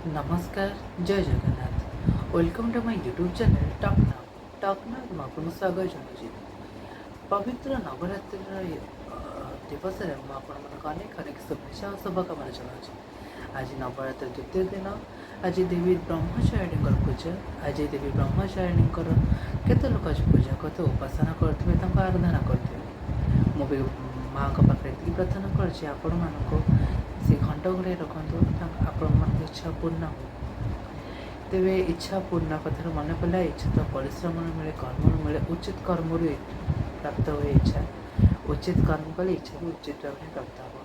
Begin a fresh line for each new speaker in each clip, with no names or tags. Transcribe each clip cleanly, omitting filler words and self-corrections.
नमस्कार जय Jagannath welcome to my YouTube channel talk now आपको स्वागत जनाऊँ। पवित्र नवरात्रि दिवस अनेक अनेक शुभेच्छा और शुभकामना जनाऊँ। आज नवरात्रि द्वितीय दिन। आज देवी ब्रह्मचारिणी पूजा। आज देवी ब्रह्मचारिणी केते लोक आज पूजा करते उपासना करते आराधना करते। मुझे माँ का पाखे ये प्रार्थना कर से घंट घोड़े रखु आपण इच्छा पूर्ण हो। तेरे इच्छा पूर्ण कथार मन पड़ा इच्छा तो परिश्रम मिले कर्म मिले उचित कर्म प्राप्त हुए। इच्छा उचित कर्म कले इच्छा भी उचित भाव में प्राप्त हो।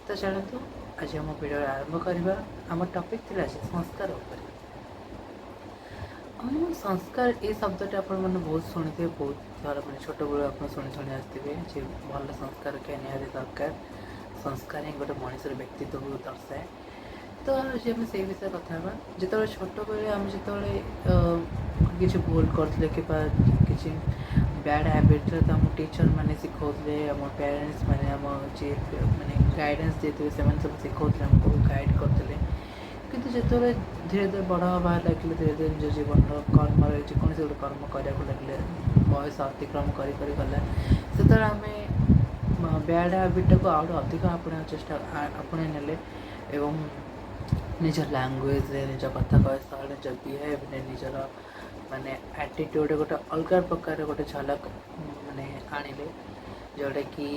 तो चलतु आज आम वीडियो आरंभ करवा। आम टॉपिक थी संस्कार। संस्कार ये शब्दटा आपने बहुत शुणी बहुत थर मैं छोट बड़े आप शुणी आसवे भल संस्कार क्या निहाती दरकार। संस्कार ही गोटे मनुष्य व्यक्तित्व को दर्शाए। तो आज आम से विषय कथा जो छोट बेले आम जो किसी भूल करते कि बैड हैबिट तो आम टीचर मैंने शिखाते आम पेरेंट्स मैंने आम जी मैंने गाइडेंस देते से सब शिखाते आमको गाइड करते। किंतु जो धीरे धीरे बड़ हबार लगे धीरे धीरे निज जीवन कर्म जेकोसी गोटे कर्म कराया लगे बयस अतिक्रम करगला से आम बैड हैबिट को आउट अधिक आपणे चेष्टा आपणे नेले एवं निज लैंग्वेज निज कथा कह शैली निज बिहेव निजर माने एटीट्यूड गोटे अलग प्रकार गोटे झलक माने आनिले जोटा कि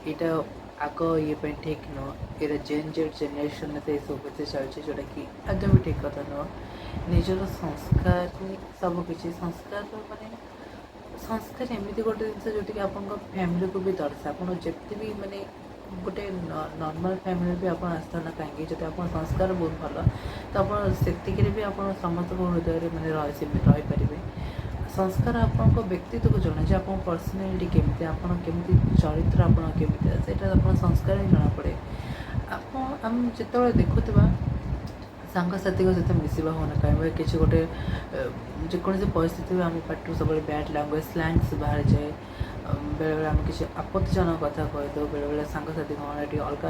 यहाँ आग ये ठीक नुह ये जेड जेनेरेशन में सब किसी चलती जोटा कि आगे भी ठीक कथा नुह। निजर संस्कार सबकि संस्कार माने संस्कार एमती गोटे जिन जोटि आप फैमिली को भी दर्शा आप जिते भी माने गोटे नॉर्मल फैमिली भी आप आसता ना कहीं जब आप संस्कार बहुत भल तो आप भी आप समस्त हृदय मैंने रहीपर। संस्कार आप व्यक्तित्व को जन आप पर्सनालीटी केमती आप चरित्र आप संस्कार ही जना पड़े। आम जो देखुवा सांगसाथी सहित मिसवा होना कहीं किसी गोटे जेकोसी परिस्थिति में आम पार्टी सब बैड लैंग्वेज स्लैंग्स बाहर जाए बेले बेले आम किसी आपत्तिजनक कथा कहीदे बेले बेले सांगसाथी कौन ये अलग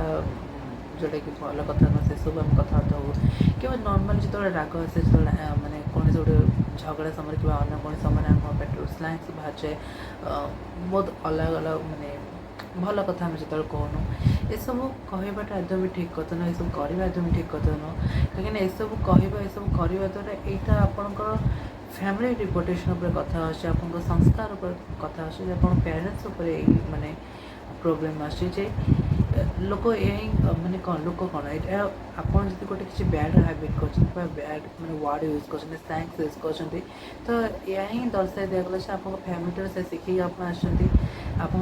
जोटा कि भल कथा न से सब आम कथबार्ता हो कि नॉर्मल जो राग आसे जो मैंने कौन गोटे झगड़ा समय कि अन्य कौन समय आम पेट स्लैंग्स बाहर जाए बहुत अलग अलग मानने भल कथा आम जो कहूँ ये सब कहवाटा आदम भी ठीक कथा नुह। सब करवा आदम भी ठीक कथा नुह कहीं सब कहवा सब करवा द्वारा यहाँ आपंकर फैमिली रिपुटेशन उपर कथा अच्छे आप संस्कार उपर कथा अच्छे आप पेरेंट्स माने प्रोब्लेम आसे लोक यही माने कौन लोक कौन ये आप गोटे किसी बैड हैबिट कर बैड मैंने वर्ड यूज कर स्लैंग्स यूज कर तो यह ही दर्शाई दिगला से आप फैमिली से शिखी आप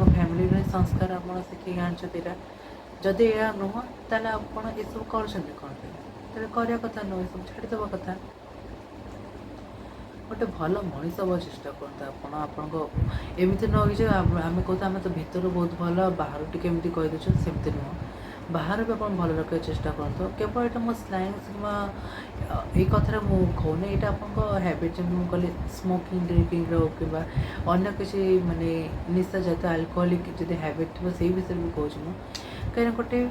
फैमिली संस्कार आप शिखी आना जदि यह नुह ताल आप सब कर कथा नुह सब छाड़देवा कथा गोटे भल मनीष हम चेष्टा करते आपको एमती नुह कि आम कहते आम तो भितर बहुत भल बाहर टी कहीदे सेमती नुह बाहर भी आप भल रखा चेष्टा करूँ। केवल यहाँ मो स्लैंग्स कि कथार मुझे कहूनी यहाँ आप हैबिट जब कहली स्मोकिंग ड्रिंकिंग कि अन्य किसी माने निशा जात आल्कोहलिक जब हैबिट थी से विषय भी कहूँ कहीं गोटे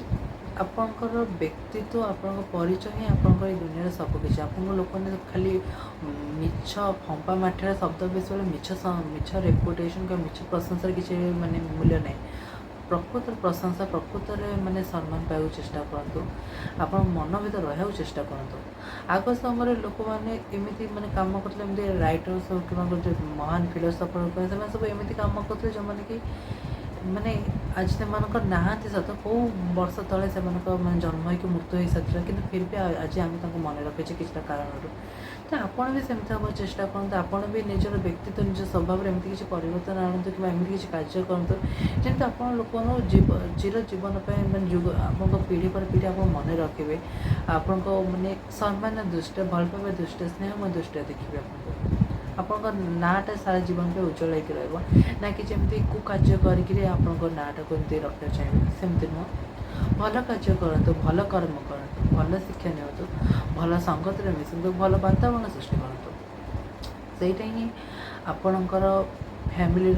आपंकर व्यक्तित्व आप परिचय ही आप दुनिया सबकि आप लोक खाली मिछ फंपा माठर शब्द बेस मिछ रेपुटेशन मिछ प्रशंसार किसी माने मूल्य ना प्रकृत प्रशंसा प्रकृत माने सम्मान पाइबा चेष्टा करूँ। आप मन भर रहा चेष्टा करूँ। आग समय लोक मैंने एमती माने काम करते राइटर्स कि महान फिलोसफर सब एमती काम करते जो मैंने कि माने आज से नहांती सत कौ वर्ष तले से मैंने जन्म हो मृत्यु हो सारी कि फिर भी आज आम मन रखीचे किसी कारण तो आपड़ भी सेमती हम चेष्टा करूँ। आपड़ भी निजर व्यक्तित्व निज स्वभाव में एमती किसी परिवर्तन आणतु कि एमती किसी कार्य करूँ जमी आप लोक चिर जीवन मैंने जुग आप पीढ़ी पर पीढ़ी आप मन रखिए आपण माने सम्मान दृष्टि भल पाइबा दृष्टि स्नेह दृष्टि देखिए आपंकर नाटा सारा जीवन पे उज्जवल होकर ना कि जमी कुकार्य कर नाटा को एमती रखा चाहिए सेमती नुह। भल कार्य करूँ भल कर्म करूँ भल शिक्षा नियंतु भल संगत मिशु भल वातावरण सृष्टि करूँ से ही आपणकर फैमिली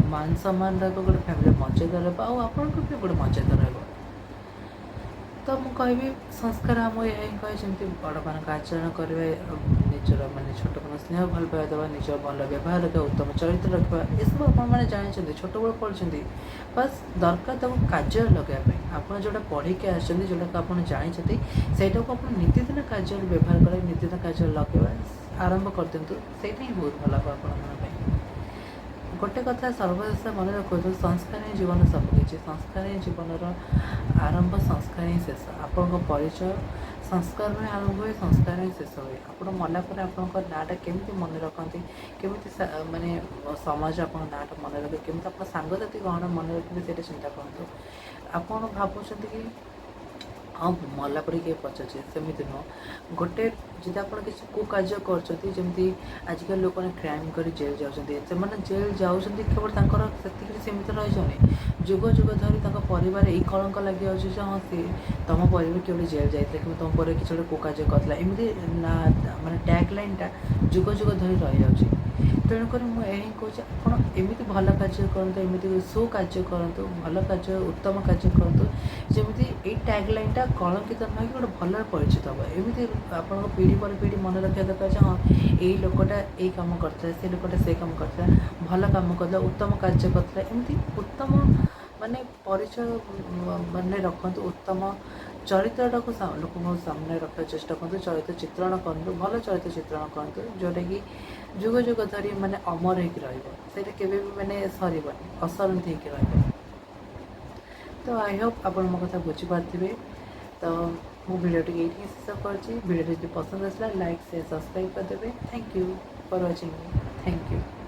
मान सम्मान रोटे फैमिली मर्यादा रहा गोटे मर्यादा रहा। तो ମୁଁ କହିବି ସଂସ୍କାର ଆମ ଏହା ହିଁ କହେ ଯେମିତି ବଡ଼ମାନଙ୍କ ଆଚରଣ କରିବେ, ନିଜର ମାନେ ଛୋଟମାନଙ୍କୁ ସ୍ନେହ ଭଲ ପାଇବା ଦେବା, ନିଜ ଭଲ ବ୍ୟବହାର ରଖିବା, ଉତ୍ତମ ଚରିତ୍ର ରଖିବା, ଏସବୁ ଆପଣମାନେ ଜାଣିଛନ୍ତି, ଛୋଟବେଳୁ ପଢ଼ିଛନ୍ତି। ବାସ୍ ଦରକାର ତାକୁ କାର୍ଯ୍ୟରେ ଲଗାଇବା ପାଇଁ। ଆପଣ ଯେଉଁଟା ପଢ଼ିକି ଆସିଛନ୍ତି, ଯେଉଁଟାକୁ ଆପଣ ଜାଣିଛନ୍ତି, ସେଇଟାକୁ ଆପଣ ନିତିଦିନ କାର୍ଯ୍ୟରେ ବ୍ୟବହାର କରି ନିତିଦିନ କାର୍ଯ୍ୟରେ ଲଗାଇବା ଆରମ୍ଭ କରିଦିଅନ୍ତୁ। ସେଇଟା ହିଁ ବହୁତ ଭଲ ହେବ ଆପଣମାନଙ୍କ ପାଇଁ। ଗୋଟେ କଥା ସର୍ବଶେଷ ମନେ ରଖନ୍ତୁ, ସଂସ୍କାର ହିଁ ଜୀବନ ସବୁକିଛି। ସଂସ୍କାର ହିଁ ଜୀବନର ଆରମ୍ଭ, ସଂସ୍କାର ହିଁ ଶେଷ। ଆପଣଙ୍କ ପରିଚୟ ସଂସ୍କାରରୁ ହିଁ ଆରମ୍ଭ ହୁଏ, ସଂସ୍କାର ହିଁ ଶେଷ ହୁଏ। ଆପଣ ମଲା ପରେ ଆପଣଙ୍କ ନାଁଟା କେମିତି ମନେ ରଖନ୍ତି, କେମିତି ମାନେ ସମାଜ ଆପଣଙ୍କ ନାଁଟା ମନେ ରଖେ, କେମିତି ଆପଣ ସାଙ୍ଗସାଥି କ'ଣ ମନେ ରଖିବେ, ସେଇଟା ଚିନ୍ତା କରନ୍ତୁ। ଆପଣ ଭାବୁଛନ୍ତି କି ହଁ ମଲା ପରେ କିଏ ପଚାରୁଛି, ସେମିତି ନୁହଁ। ଗୋଟେ ଯଦି ଆପଣ କିଛି କୁକାର୍ଯ୍ୟ କରୁଛନ୍ତି, ଯେମିତି ଆଜିକାଲି ଲୋକମାନେ କ୍ରାଇମ୍ କରି ଜେଲ୍ ଯାଉଛନ୍ତି, ସେମାନେ ଜେଲ୍ ଯାଉଛନ୍ତି କେବଳ ତାଙ୍କର ସେତିକିରେ ସୀମିତ ରହିଯାଉନି। ଯୁଗ ଯୁଗ ଧରି ତାଙ୍କ ପରିବାର ଏଇ କଳଙ୍କ ଲାଗିଯାଉଛି ଯେ ହଁ ସିଏ ତୁମ ପରିବାର କିଏ ଗୋଟେ ଜେଲ୍ ଯାଇଥିଲା, କିନ୍ତୁ ତୁମ ପରିବାର କିଛି ଗୋଟେ କୁକାର୍ଯ୍ୟ କରିଥିଲା, ଏମିତି ନା ମାନେ ଟ୍ୟାଗ୍ ଲାଇନ୍ଟା ଯୁଗ ଯୁଗ ଧରି ରହିଯାଉଛି। ତେଣୁକରି ମୁଁ ଏହା ହିଁ କହୁଛି, ଆପଣ ଏମିତି ଭଲ କାର୍ଯ୍ୟ କରନ୍ତୁ, ଏମିତି ସୁକାର୍ଯ୍ୟ କରନ୍ତୁ, ଭଲ କାର୍ଯ୍ୟ, ଉତ୍ତମ କାର୍ଯ୍ୟ କରନ୍ତୁ, ଯେମିତି ଏଇ ଟ୍ୟାଗ୍ ଲାଇନ୍ଟା କଳଙ୍କିତ ନ ହେଇକି ଗୋଟେ ଭଲରେ ପରିଚିତ ହେବ। ଏମିତି ଆପଣଙ୍କ ପିଢ଼ି ପରେ ପିଢ଼ି ମନେ ରଖିବା ଦରକାର ଯେ ହଁ ଏଇ ଲୋକଟା ଏଇ କାମ କରିଥିଲା, ସେ ଲୋକଟା ସେ କାମ କରିଥିଲା, ଭଲ କାମ କରିଥିଲା, ଉତ୍ତମ କାର୍ଯ୍ୟ କରିଥିଲା। ଏମିତି ଉତ୍ତମ ମାନେ ପରିଚୟ ମାନେ ରଖନ୍ତୁ, ଉତ୍ତମ ଚରିତ୍ରଟାକୁ ଲୋକଙ୍କ ସାମ୍ନାରେ ରଖିବାକୁ ଚେଷ୍ଟା କରନ୍ତୁ। ଚରିତ୍ର ଚିତ୍ରଣ କରନ୍ତୁ, ଭଲ ଚରିତ୍ର ଚିତ୍ରଣ କରନ୍ତୁ, ଯେଉଁଟାକି ଯୁଗ ଯୁଗ ଧରି ମାନେ ଅମର ହେଇକି ରହିବ। ସେଇଟା କେବେ ବି ମାନେ ସରିବନି, ଅସରନ୍ତି ହେଇକି ରହିବ। ତ ଆଇ ହୋପ୍ ଆପଣ ମୋ କଥା ବୁଝିପାରିଥିବେ। ତ ମୁଁ ଭିଡ଼ିଓଟି ଏଇଠି ଶେଷ କରୁଛି। ଭିଡ଼ିଓଟି ଯଦି ପସନ୍ଦ ଆସିଲା ଲାଇକ୍ ସେୟାର ସବସ୍କ୍ରାଇବ୍ କରିଦେବେ। Thank you for watching. Thank you.